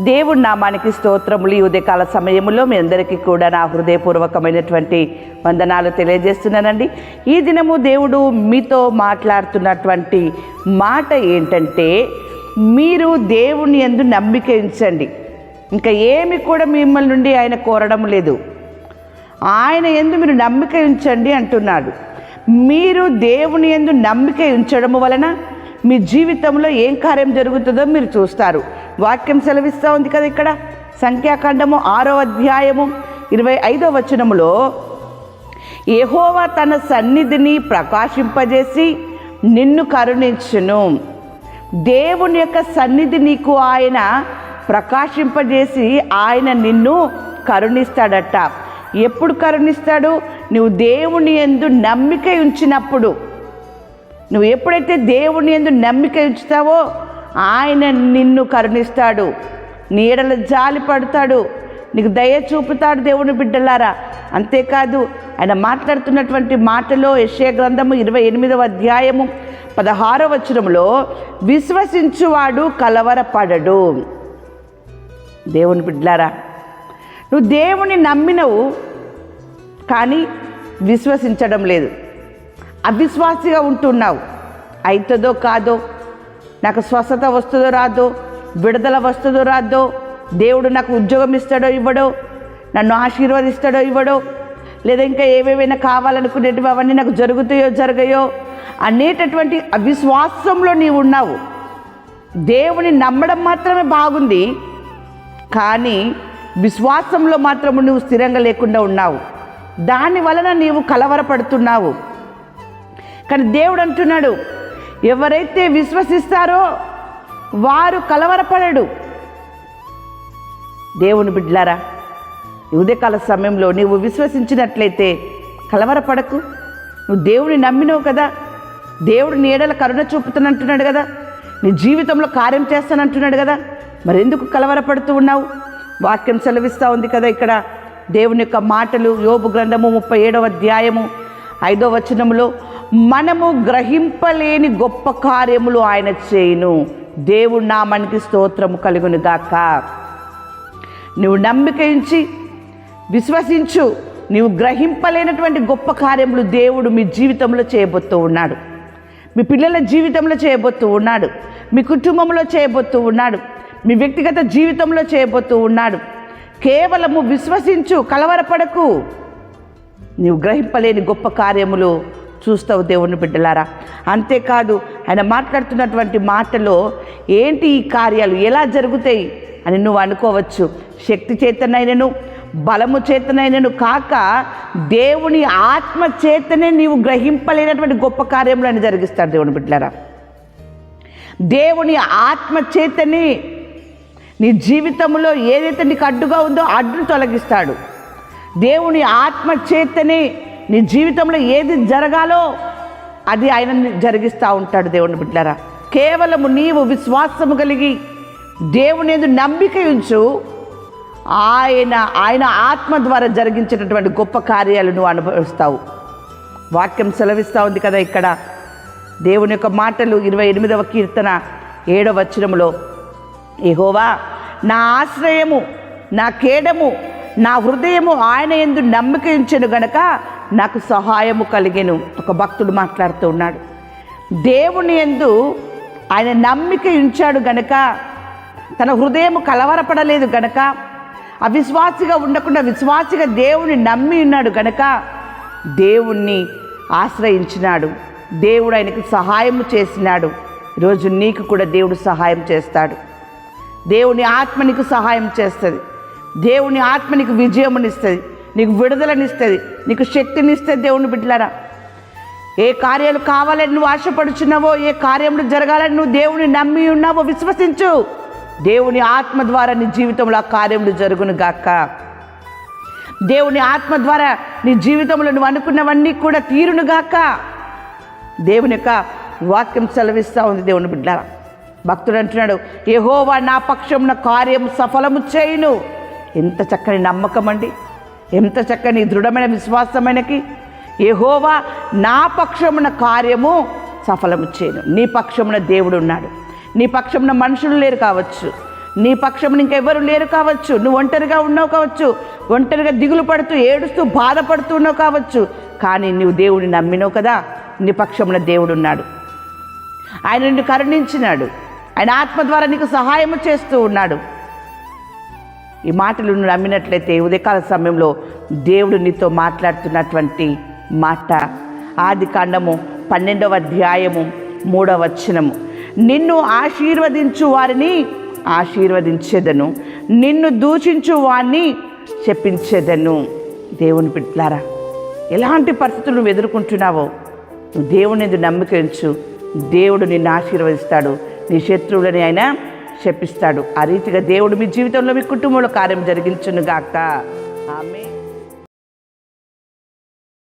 దేవుడి నామానికి స్తోత్రములు. ఈ ఉదయకాల సమయంలో మీ అందరికీ కూడా నా హృదయపూర్వకమైనటువంటి వందనాలు తెలియజేస్తున్నానండి. ఈ దినము దేవుడు మీతో మాట్లాడుతున్నటువంటి మాట ఏంటంటే, మీరు దేవుని యందు నమ్మిక ఉంచండి. ఇంకా ఏమి కూడా మిమ్మల్ని నుండి ఆయన కోరడం లేదు. ఆయన యందు మీరు నమ్మిక ఉంచండి అంటున్నాడు. మీరు దేవుని యందు నమ్మిక ఉంచడం వలన మీ జీవితంలో ఏం కార్యం జరుగుతుందో మీరు చూస్తారు. వాక్యం సెలవిస్తూ ఉంది కదా, ఇక్కడ సంఖ్యాకాండము 6వ అధ్యాయము 25వ వచనములో, యెహోవా తన సన్నిధిని ప్రకాశింపజేసి నిన్ను కరుణించును. దేవుని యొక్క సన్నిధి నీకు ఆయన ప్రకాశింపజేసి ఆయన నిన్ను కరుణిస్తాడట. ఎప్పుడు కరుణిస్తాడు? నువ్వు దేవుని యందు నమ్మిక ఉంచినప్పుడు. నువ్వు ఎప్పుడైతే దేవుని యందు నమ్మిక ఉంచుతావో ఆయన నిన్ను కరుణిస్తాడు, నీ ఎడల జాలి పడతాడు, నీకు దయ చూపుతాడు దేవుని బిడ్డలారా. అంతేకాదు, ఆయన మాట్లాడుతున్నటువంటి మాటలో యెషయా గ్రంథము 28వ అధ్యాయము 16వ వచనంలో, విశ్వసించువాడు కలవరపడడు. దేవుని బిడ్డలారా, నువ్వు దేవుని నమ్మినవు కానీ విశ్వసించడం లేదు, అవిశ్వాసిగా ఉంటున్నావు. అవుతుందో కాదో, నాకు స్వస్థత వస్తుందో రాదో, విడుదల వస్తుందో రాదో, దేవుడు నాకు ఉద్యోగం ఇస్తాడో ఇవ్వడో, నన్ను ఆశీర్వదిస్తాడో ఇవ్వడో, లేదా ఇంకా ఏవేవైనా కావాలనుకునేటివి అవన్నీ నాకు జరుగుతాయో జరగయో అనేటటువంటి అవిశ్వాసంలో నీవు ఉన్నావు. దేవుని నమ్మడం మాత్రమే బాగుంది, కానీ విశ్వాసంలో మాత్రము నువ్వు స్థిరంగా లేకుండా ఉన్నావు. దాని వలన నీవు కలవరపడుతున్నావు. కానీ దేవుడు అంటున్నాడు, ఎవరైతే విశ్వసిస్తారో వారు కలవరపడడు. దేవుని బిడ్డలారా, ఉదయకాల సమయంలో నీవు విశ్వసించినట్లయితే కలవరపడకు. నువ్వు దేవుని నమ్మినవు కదా, దేవుడు నీ ఎడల కరుణ చూపుతానంటున్నాడు కదా, నీ జీవితంలో కార్యం చేస్తానంటున్నాడు కదా, మరెందుకు కలవరపడుతూ ఉన్నావు? వాక్యం సెలవిస్తూ ఉంది కదా ఇక్కడ దేవుని యొక్క మాటలు. యోబు గ్రంథము 37వ అధ్యాయము 5వ వచనములో, మనము గ్రహింపలేని గొప్ప కార్యములు ఆయన చేయును. దేవుడి నామానికి స్తోత్రము కలుగును గాక. నువ్వు నమ్మిక ఉంచి విశ్వసించు, నీవు గ్రహింపలేనటువంటి గొప్ప కార్యములు దేవుడు మీ జీవితంలో చేయబోతూ ఉన్నాడు, మీ పిల్లల జీవితంలో చేయబోతూ ఉన్నాడు, మీ కుటుంబంలో చేయబోతూ ఉన్నాడు, మీ వ్యక్తిగత జీవితంలో చేయబోతూ ఉన్నాడు. కేవలము విశ్వసించు, కలవరపడకు. నీవు గ్రహింపలేని గొప్ప కార్యములు చూస్తావు దేవుని బిడ్డలారా. అంతేకాదు, ఆయన మాట్లాడుతున్నటువంటి మాటలో ఏంటి ఈ కార్యాలు ఎలా జరుగుతాయి అని నువ్వు అనుకోవచ్చు. శక్తి చేతనైనను బలము చేతనైనను కాక దేవుని ఆత్మ చేతనే నీవు గ్రహింపలేనటువంటి గొప్ప కార్యములను జరిగిస్తాడు దేవుని బిడ్డలారా. దేవుని ఆత్మ చేతనే నీ జీవితంలో ఏదైతే నీకు అడ్డుగా ఉందో అడ్డును తొలగిస్తాడు. దేవుని ఆత్మ చేతనే నీ జీవితంలో ఏది జరగాలో అది ఆయన జరిగిస్తూ ఉంటాడు దేవుని బిడ్డలారా. కేవలము నీవు విశ్వాసము కలిగి దేవుని యందు నమ్మిక ఉంచు, ఆయన ఆత్మ ద్వారా జరిగించేటటువంటి గొప్ప కార్యాలు నువ్వు అనుభవిస్తావు. వాక్యం సెలవిస్తూ ఉంది కదా ఇక్కడ దేవుని యొక్క మాటలు 28వ కీర్తన 7వ వచనములో, యెహోవా నా ఆశ్రయము, నా కేడము, నా హృదయము ఆయన యందు నమ్మిక ఉంచెను గనక నాకు సహాయము కలిగెను. ఒక భక్తుడు మాట్లాడుతూ ఉన్నాడు. దేవుని యందు ఆయన నమ్మిక ఉంచాడు గనక, తన హృదయము కలవరపడలేదు గనక, అవిశ్వాసిగా ఉండకుండా విశ్వాసిగా దేవుని నమ్మి ఉన్నాడు గనక దేవుణ్ణి ఆశ్రయించినాడు. దేవుడు ఆయనకు సహాయము చేసినాడు. ఈరోజు నీకు కూడా దేవుడు సహాయం చేస్తాడు. దేవుని ఆత్మ నీకు సహాయం చేస్తుంది. దేవుని ఆత్మ నీకు విజయమునిస్తుంది, నీకు విడుదలనిస్తుంది, నీకు శక్తినిస్తుంది. దేవుని బిడ్డలారా, ఏ కార్యాలు కావాలని నువ్వు ఆశపడుచున్నావో, ఏ కార్యములు జరగాలని నువ్వు దేవుని నమ్మి ఉన్నావో విశ్వసించు. దేవుని ఆత్మ ద్వారా నీ జీవితంలో ఆ కార్యములు జరుగును గాక. దేవుని ఆత్మ ద్వారా నీ జీవితంలో నువ్వు అనుకున్నవన్నీ కూడా తీరును గాక. దేవుని యొక్క వాక్యం సెలవిస్తూ ఉంది దేవుని బిడ్డలారా. భక్తుడు అంటున్నాడు, యెహోవా నా పక్షమున కార్యం సఫలము చేయును. ఎంత చక్కని నమ్మకం అండి, ఎంత చక్కని దృఢమైన విశ్వాసమైనకి. యెహోవా నా పక్షమున కార్యము సఫలము చేయను. నీ పక్షమున దేవుడు ఉన్నాడు, నీ పక్షమున మనుషులు లేరు కావచ్చు, నీ పక్షం ఇంకెవ్వరు లేరు కావచ్చు, నువ్వు ఒంటరిగా ఉన్నావు కావచ్చు, ఒంటరిగా దిగులు పడుతూ ఏడుస్తూ బాధపడుతూ ఉన్నావు కావచ్చు, కానీ నువ్వు దేవుడిని నమ్మినావు కదా, నీ పక్షమున దేవుడు ఉన్నాడు. ఆయన నిన్ను కరుణించినాడు, ఆయన ఆత్మ ద్వారా నీకు సహాయం చేస్తూ ఉన్నాడు. ఈ మాటలు నువ్వు నమ్మినట్లయితే ఉదయకాల సమయంలో దేవుడు నీతో మాట్లాడుతున్నటువంటి మాట ఆదికాండము 12వ అధ్యాయము 3వ వచనము, నిన్ను ఆశీర్వదించు వారిని ఆశీర్వదించేదను, నిన్ను దూషించు వారిని శపించేదను. దేవుని బిడ్డలారా, ఎలాంటి పరిస్థితులు నువ్వు ఎదుర్కొంటున్నావో నువ్వు దేవుని మీద నమ్మిక ఉంచు. దేవుడు నిన్ను ఆశీర్వదిస్తాడు, నీ శత్రువులని ఆయన శపిస్తాడు. ఆ రీతిగా దేవుడు మీ జీవితంలో మీ కుటుంబంలో కార్యం జరిగించును గాక. ఆమేన్.